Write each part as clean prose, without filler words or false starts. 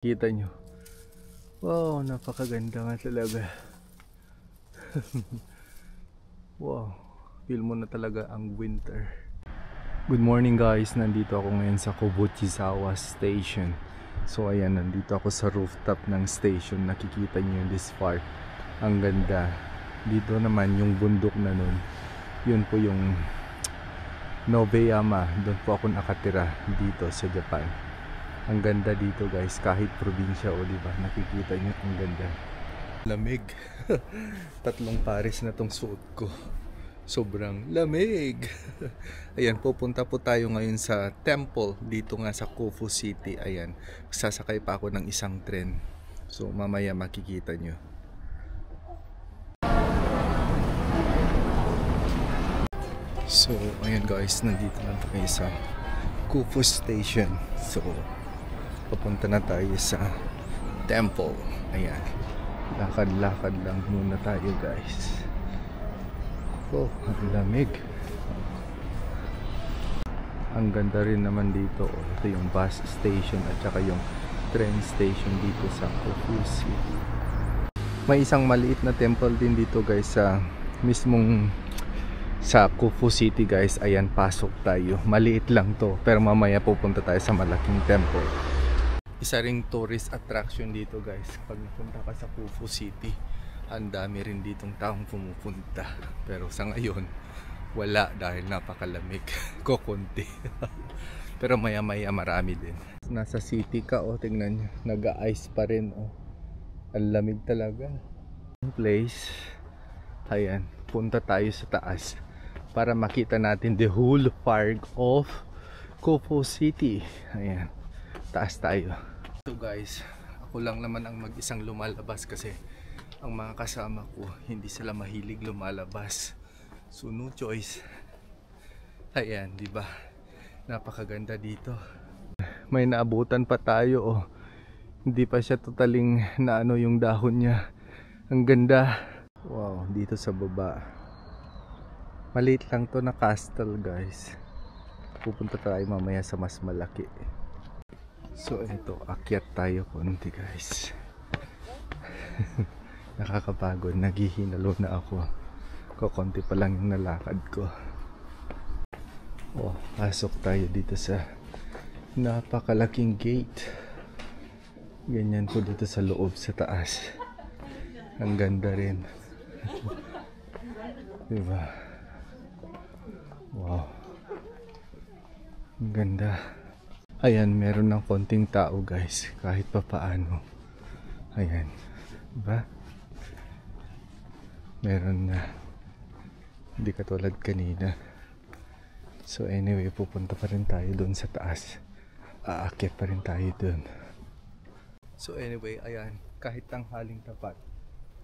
Kita nyo. Wow, napakaganda nga talaga. Wow, feel mo na talaga ang winter. Good morning guys, nandito ako ngayon sa Kobuchizawa Station. So ayan, nandito ako sa rooftop ng station. Nakikita nyo this part. Ang ganda. Dito naman yung bundok na nun. Yun po yung Nobeyama. Doon po ako nakatira dito sa Japan. Ang ganda dito guys, kahit probinsya o diba, nakikita nyo ang ganda. Lamig. 3 pares na tong suot ko. Sobrang lamig. Ayan, pupunta po tayo ngayon sa temple dito nga sa Kofu City. Ayan, sasakay pa ako ng isang tren. So mamaya makikita nyo. So ayan guys, nandito na tayo sa Kofu Station. So papunta na tayo sa temple. Ayan, lakad-lakad lang muna tayo guys. Oh, ang lamig. Ang ganda rin naman dito. Ito yung bus station at saka yung train station dito sa Kofu City. May isang maliit na temple din dito guys sa mismong sa Kofu City guys. Ayan, pasok tayo. Maliit lang to, pero mamaya pupunta tayo sa malaking temple. Isa ring tourist attraction dito guys. Pag napunta ka sa Kofu City, ang dami rin ditong taong pumupunta. Pero sa ngayon, wala dahil napakalamig. Kukunti. Pero maya maya marami din. Nasa city ka, oh, tingnan nyo. Nag-ice pa rin, oh. Ang lamig talaga. Place. Ayan, punta tayo sa taas para makita natin the whole park of Kofu City. Ayan, taas tayo. So guys, ako lang naman ang mag-isang lumalabas kasi ang mga kasama ko hindi sila mahilig lumalabas. So no choice. Ayan, di ba? Napakaganda dito. May naabutan pa tayo, oh. Hindi pa siya totaling na ano yung dahon niya. Ang ganda. Wow, dito sa baba. Maliit lang to na castle guys. Pupunta tayo mamaya sa mas malaki. So ito, akyat tayo konti guys. Nakakapagod, naghihinalo na ako. Konti pa lang yung nalakad ko. Oh, pasok tayo dito sa napakalaking gate. Ganyan po dito sa loob sa taas. Ang ganda rin. Diba? Wow. Ang ganda. Ayan, meron ng konting tao guys, kahit pa paano. Ayan, diba? Meron na. Hindi katulad kanina. So anyway, pupunta pa rin tayo doon sa taas. Aakyat pa rin tayo doon. So anyway, ayan, kahit tanghaling tapat,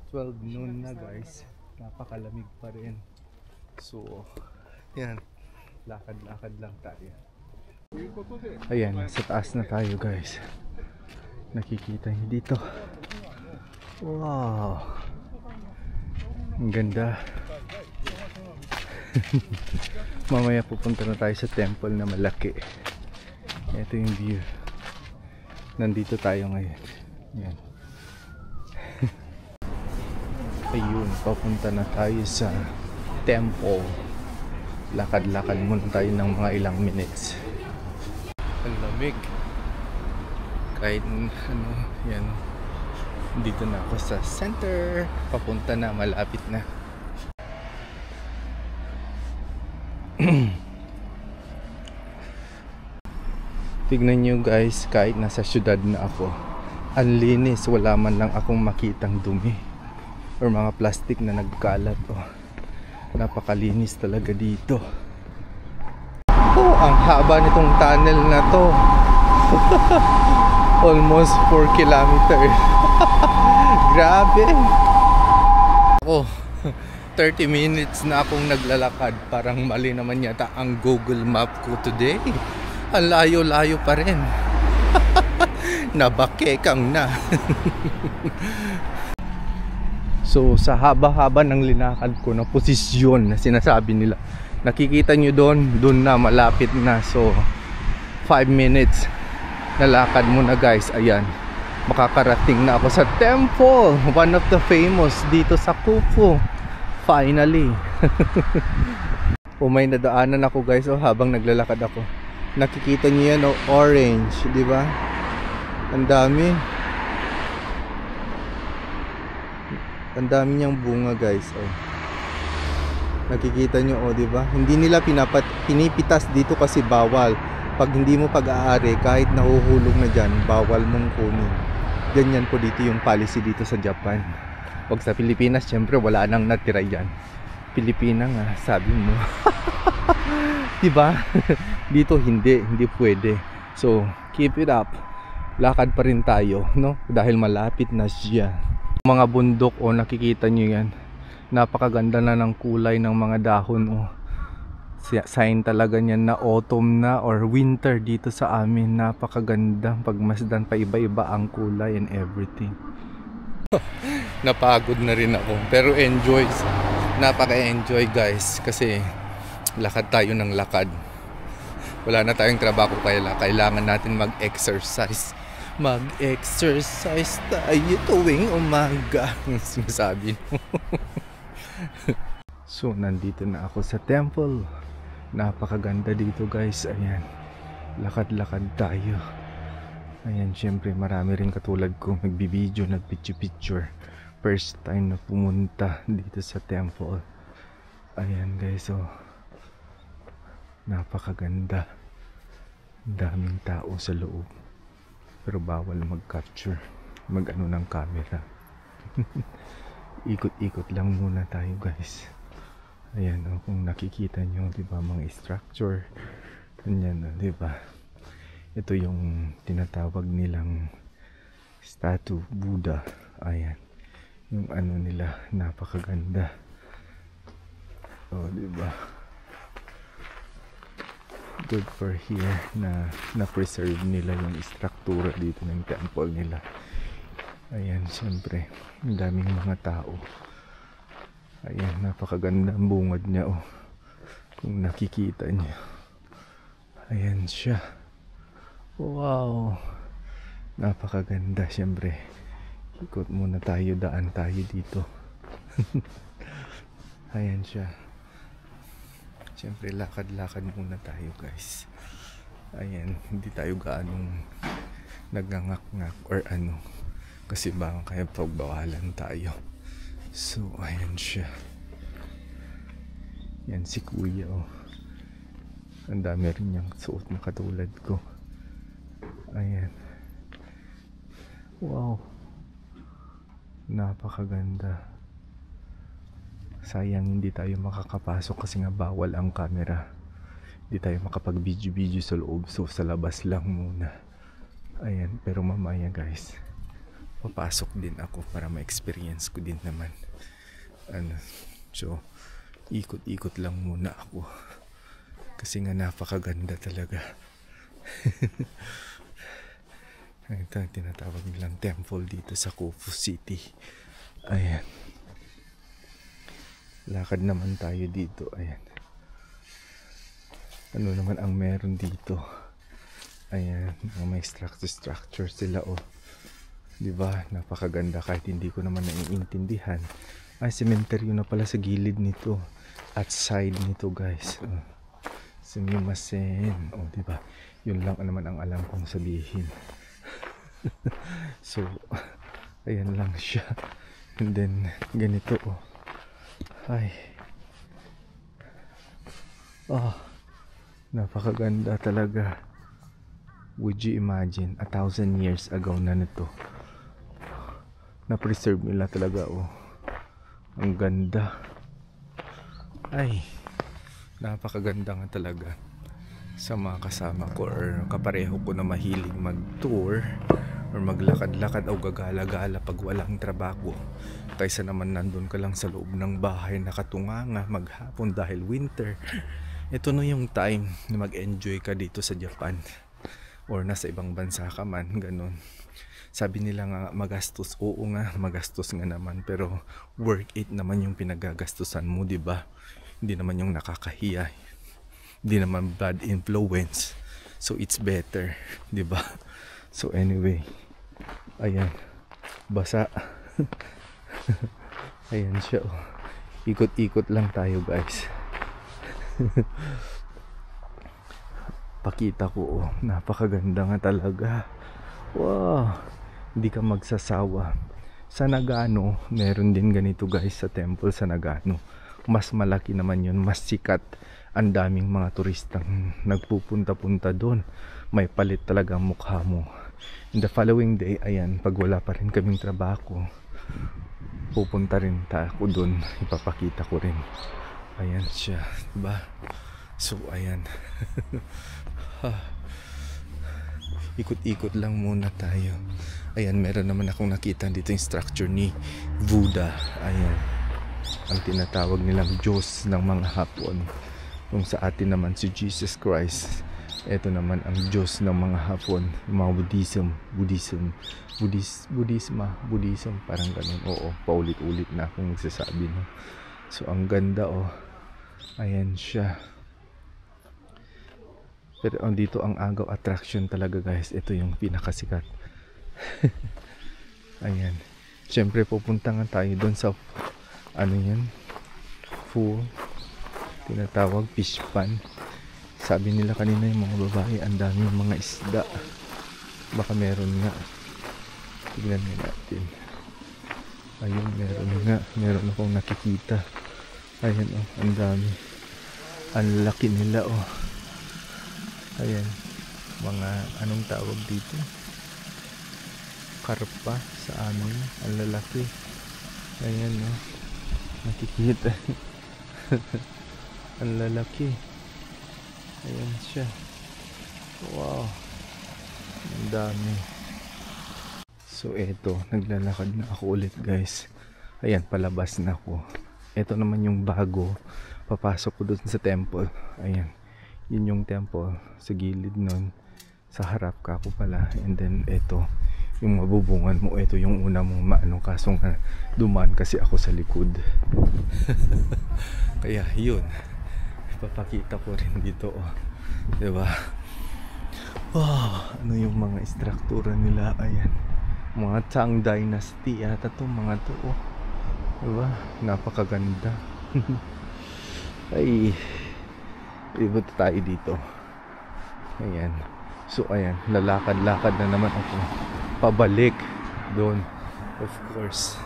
12 noon na guys, napakalamig pa rin. So ayan, lakad-lakad lang tayo. Ayan, sa taas na tayo guys. Nakikita niyo dito. Wow, ang ganda. Mamaya pupunta na tayo sa temple na malaki. Ito yung view. Nandito tayo ngayon. Ayan. Ayun, papunta na tayo sa temple. Lakad-lakad muna tayo ng mga ilang minutes. Ang lamig. Kahit ano, yan. Dito na ako sa center. Papunta na, malapit na. Tignan nyo guys, kahit nasa syudad na ako, ang linis, wala man lang akong makitang dumi or mga plastic na nagkalat. Oh, napakalinis talaga dito. Oh, ang haba nitong tunnel na to. Almost 4 kilometers. Grabe. Oh, 30 minutes na akong naglalakad. Parang mali naman yata ang Google Map ko today. Ang layo-layo pa rin. Nabakekang na. So sa haba-haba ng linakad ko na posisyon na sinasabi nila, nakikita nyo doon na malapit na. So 5 minutes na lakad muna guys. Ayan, makakarating na ako sa temple, one of the famous dito sa Khufu. Finally. May nadaanan ako guys, habang naglalakad ako. Nakikita niyo yan, orange, di ba? Ang dami. Ang dami niyang bunga guys. Nakikita niyo, di ba? Hindi nila pinipitas dito kasi bawal. Pag hindi mo pag-aari, kahit nahuhulog na dyan, bawal mong kunin. Ganyan po dito yung policy dito sa Japan. Huwag sa Pilipinas, syempre wala nang natira yan. Pilipinas nga, sabi mo. Diba? Dito hindi pwede. So, keep it up. Lakad pa rin tayo, no? Dahil malapit na siya. Mga bundok, nakikita nyo yan. Napakaganda na ng kulay ng mga dahon, sign talaga niyan na autumn na or winter dito sa amin. Napakaganda pagmasdan, pa iba-iba ang kulay and everything. Napagod na rin ako pero enjoy, napaka-enjoy guys kasi lakad tayo ng lakad. Wala na tayong trabaho kaya kailangan natin mag-exercise. Mag-exercise tayo tuwing umaga. Sinasabi mo. So nandito na ako sa temple. Napakaganda dito guys. Ayan, lakad-lakad tayo. Ayan, syempre marami rin katulad ko nagbibideo, nagpicture. First time na pumunta dito sa temple. Ayan guys, napakaganda. Daming tao sa loob, pero bawal mag-capture, mag-ano ng camera. Ikot-ikot lang muna tayo guys. Ayan, kung nakikita nyo, diba, mga structure. Ganyan, diba? Ito yung tinatawag nilang statue, Buddha. Ayan. Yung ano nila, napakaganda. Diba? Good for here na preserve nila yung struktura dito ng temple nila. Ayan, syempre, ang daming mga tao. Ayan, napakaganda ang bungad niya, kung nakikita niyo. Ayan siya. Wow, napakaganda. Syempre, ikot muna tayo, daan tayo dito. Ayan siya. Syempre, lakad-lakad muna tayo guys. Ayan, hindi tayo gaanong nagngangak-ngak or ano, kasi baka kaya pagbawalan tayo. So, ayan siya. Yan si kuya, Ang dami rin niyang suot na katulad ko. Ayan. Wow. Napakaganda. Sayang hindi tayo makakapasok kasi nga bawal ang camera. Hindi tayo makapag-video sa loob. So, sa labas lang muna. Ayan. Pero mamaya guys, papasok din ako para ma-experience ko din naman. So, ikot-ikot lang muna ako. Kasi nga napakaganda talaga. Ito ang tinatawag nilang temple dito sa Khufu City. Ayan. Lakad naman tayo dito. Ayan. Ano naman ang meron dito? Ayan. May structure sila, Diba? Napakaganda kahit hindi ko naman naiintindihan. Ay, sementeryo na pala sa gilid nito. At side nito guys. Sumimasen. Diba? Yun lang naman ang alam kong sabihin. So, ayan lang siya. And then, ganito Ay. Napakaganda talaga. Would you imagine 1,000 years ago na nito? Na-preserve nila talaga, Ang ganda. Ay, napakaganda nga talaga. Sa mga kasama ko or kapareho ko na mahilig mag-tour or maglakad-lakad o gagala-gala pag walang trabaho, kaysa naman nandun ka lang sa loob ng bahay nakatunganga maghapon dahil winter. Ito na yung time na mag-enjoy ka dito sa Japan or nasa ibang bansa ka man, ganun. Sabi nila nga magastos, oo nga, magastos nga naman, pero worth it naman yung pinagagastusan mo, diba? Hindi naman yung nakakahiya, hindi naman bad influence, so it's better, diba? So anyway, Ayan, basa. Ayan siya, oh. Ikot-ikot lang tayo, guys. Pakita ko, oh. Napakaganda nga talaga. Wow, hindi ka magsasawa. Sa Nagano, meron din ganito, guys, sa temple sa Nagano. Mas malaki naman yun, mas sikat. Ang daming mga turistang nagpupunta-punta doon. May palit talaga ang mukha mo. In the following day, ayan, pag wala pa rin kaming trabaho, pupunta rin ako doon. Ipapakita ko rin. Ayan siya, diba? So, ayan. Ikot-ikot lang muna tayo. Ayan, meron naman akong nakita dito yung structure ni Buddha. Ayan, ang tinatawag nilang Diyos ng mga Hapon. Kung sa atin naman si Jesus Christ, ito naman ang Diyos ng mga Hapon, mga Buddhism, parang ganun. Oo, paulit-ulit na akong nagsasabi, no? So, ang ganda, oh. Ayan siya. Pero dito ang agaw attraction talaga, guys. Ito yung pinakasikat. Ayan. Siyempre, pupunta nga tayo doon sa, ano yan? Pool. Tinatawag fish pan. Sabi nila kanina yung mga babae, ang daming mga isda. Baka meron nga. Tignan natin. Ayun, meron nga. Meron akong nakikita. Ayan, oh, ang dami. Ang laki nila, oh. Ayan. Mga, anong tawag dito? Karpa sa amin. Ang lalaki. Ayan, oh. Nakikita. Ang lalaki. Ayan siya. Wow. Ang dami. So eto, naglalakad na ako ulit, guys. Ayan, palabas na ako. Eto naman yung bago. Papasok ko doon sa temple. Ayan. Yun yung temple. Sa gilid nun. Sa harap ka ako pala. And then eto, yung mabubungan mo. Eto yung una mong maano. Kaso nga, dumaan kasi ako sa likod. Kaya yun. Papakita ko rin dito, oh. Diba? Oh, ano yung mga istruktura nila. Ayan, mga Tang Dynasty yata to, mga to, oh. Diba? Napakaganda. Ay, ibot tayo dito. Ayan. So ayan, lalakad-lakad na naman ako pabalik doon, of course.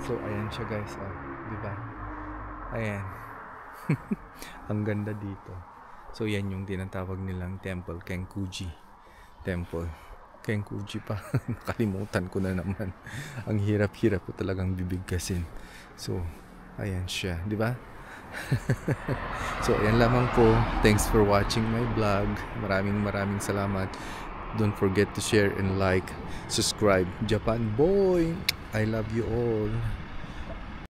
So ayan siya, guys, oh. Diba? Ayan. Ang ganda dito. So yan yung tinatawag nilang temple, Kenkuji Temple. Kenkuji pa. Nakalimutan ko na naman. Ang hirap-hirap ko talagang bibigkasin. So ayan siya, di ba? So ayan lamang po. Thanks for watching my vlog. Maraming salamat. Don't forget to share and like, subscribe. Japan boy, I love you all.